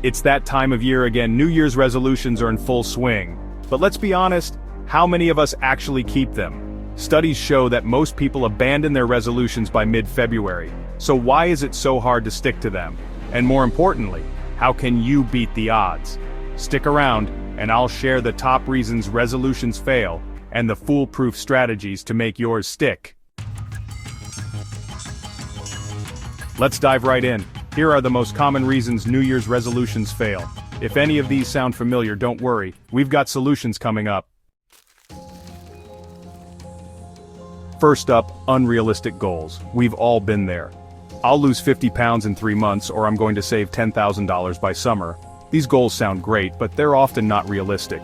It's that time of year again. New Year's resolutions are in full swing. But let's be honest, how many of us actually keep them? Studies show that most people abandon their resolutions by mid-February. So why is it so hard to stick to them? And more importantly, how can you beat the odds? Stick around, and I'll share the top reasons resolutions fail and the foolproof strategies to make yours stick. Let's dive right in. Here are the most common reasons New Year's resolutions fail. If any of these sound familiar, don't worry, we've got solutions coming up. First up, unrealistic goals. We've all been there. I'll lose 50 pounds in 3 months, or I'm going to save $10,000 by summer. These goals sound great, but they're often not realistic.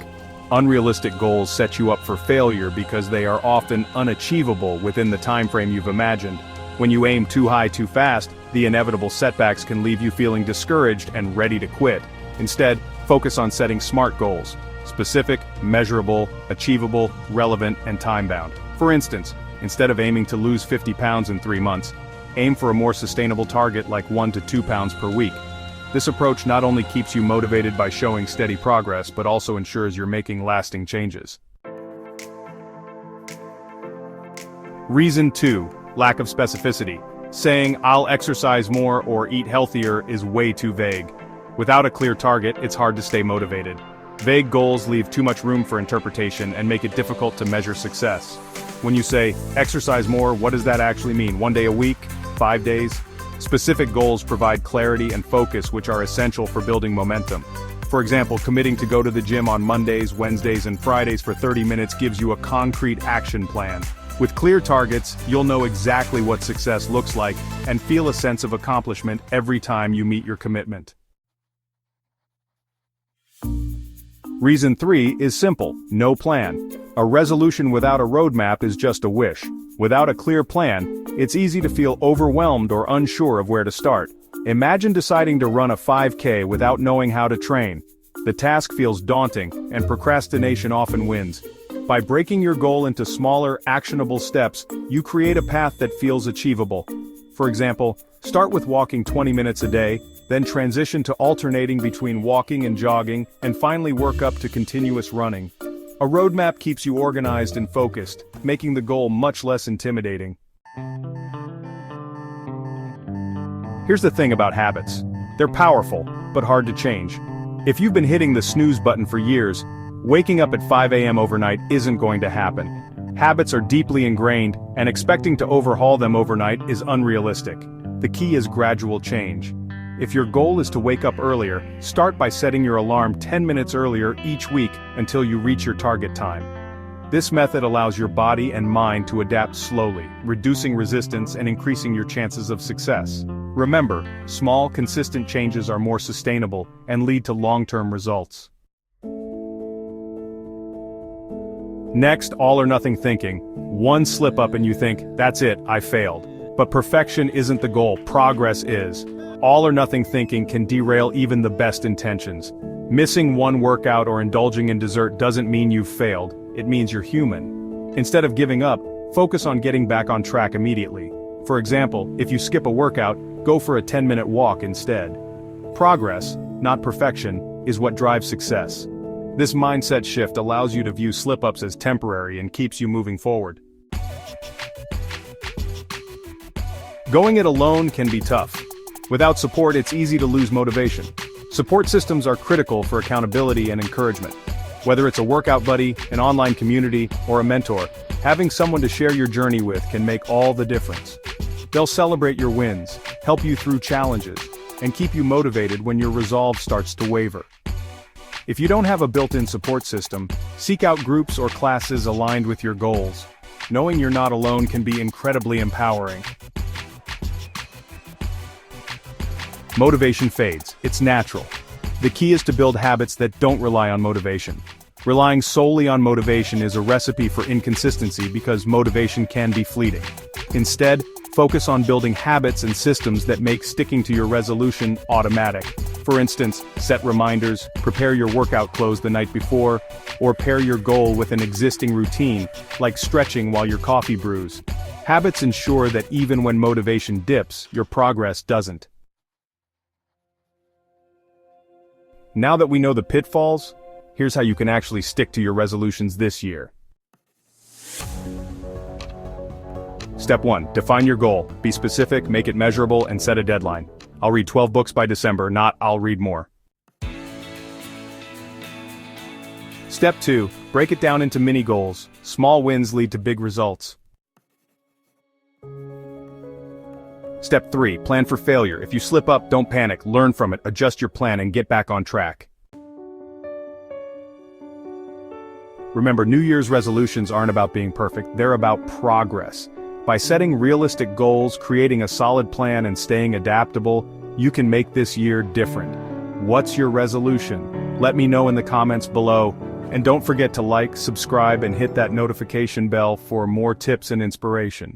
Unrealistic goals set you up for failure because they are often unachievable within the time frame you've imagined. When you aim too high too fast, the inevitable setbacks can leave you feeling discouraged and ready to quit. Instead, focus on setting SMART goals: specific, measurable, achievable, relevant, and time-bound. For instance, instead of aiming to lose 50 pounds in 3 months, aim for a more sustainable target like 1 to 2 pounds per week. This approach not only keeps you motivated by showing steady progress, but also ensures you're making lasting changes. Reason 2. Lack of specificity. Saying, "I'll exercise more or eat healthier" is way too vague. Without a clear target, it's hard to stay motivated. Vague goals leave too much room for interpretation and make it difficult to measure success. When you say, "exercise more," what does that actually mean? 1 day a week? 5 days? Specific goals provide clarity and focus, which are essential for building momentum. For example, committing to go to the gym on Mondays, Wednesdays, and Fridays for 30 minutes gives you a concrete action plan. With clear targets, you'll know exactly what success looks like and feel a sense of accomplishment every time you meet your commitment. Reason 3 is simple: no plan. A resolution without a roadmap is just a wish. Without a clear plan, it's easy to feel overwhelmed or unsure of where to start. Imagine deciding to run a 5K without knowing how to train. The task feels daunting, and procrastination often wins. By breaking your goal into smaller, actionable steps, you create a path that feels achievable. For example, start with walking 20 minutes a day, then transition to alternating between walking and jogging, and finally work up to continuous running. A roadmap keeps you organized and focused, making the goal much less intimidating. Here's the thing about habits. They're powerful, but hard to change. If you've been hitting the snooze button for years, waking up at 5 a.m. overnight isn't going to happen. Habits are deeply ingrained, and expecting to overhaul them overnight is unrealistic. The key is gradual change. If your goal is to wake up earlier, start by setting your alarm 10 minutes earlier each week until you reach your target time. This method allows your body and mind to adapt slowly, reducing resistance and increasing your chances of success. Remember, small, consistent changes are more sustainable and lead to long-term results. Next, all or nothing thinking. One slip up and you think, "That's it, I failed." But perfection isn't the goal, progress is. All or nothing thinking can derail even the best intentions. Missing one workout or indulging in dessert doesn't mean you've failed, it means you're human. Instead of giving up, focus on getting back on track immediately. For example, if you skip a workout, go for a 10-minute walk instead. Progress, not perfection, is what drives success. This mindset shift allows you to view slip-ups as temporary and keeps you moving forward. Going it alone can be tough. Without support, it's easy to lose motivation. Support systems are critical for accountability and encouragement. Whether it's a workout buddy, an online community, or a mentor, having someone to share your journey with can make all the difference. They'll celebrate your wins, help you through challenges, and keep you motivated when your resolve starts to waver. If you don't have a built-in support system, seek out groups or classes aligned with your goals. Knowing you're not alone can be incredibly empowering. Motivation fades. It's natural. The key is to build habits that don't rely on motivation. Relying solely on motivation is a recipe for inconsistency because motivation can be fleeting. Instead, focus on building habits and systems that make sticking to your resolution automatic. For instance, set reminders, prepare your workout clothes the night before, or pair your goal with an existing routine, like stretching while your coffee brews. Habits ensure that even when motivation dips, your progress doesn't. Now that we know the pitfalls, here's how you can actually stick to your resolutions this year. Step 1. Define your goal. Be specific, make it measurable, and set a deadline. I'll read 12 books by December, not I'll read more. Step 2. Break it down into mini goals. Small wins lead to big results. Step 3. Plan for failure. If you slip up, don't panic, learn from it, adjust your plan, and get back on track. Remember, New Year's resolutions aren't about being perfect, they're about progress. By setting realistic goals, creating a solid plan, and staying adaptable, you can make this year different. What's your resolution? Let me know in the comments below. And don't forget to like, subscribe, and hit that notification bell for more tips and inspiration.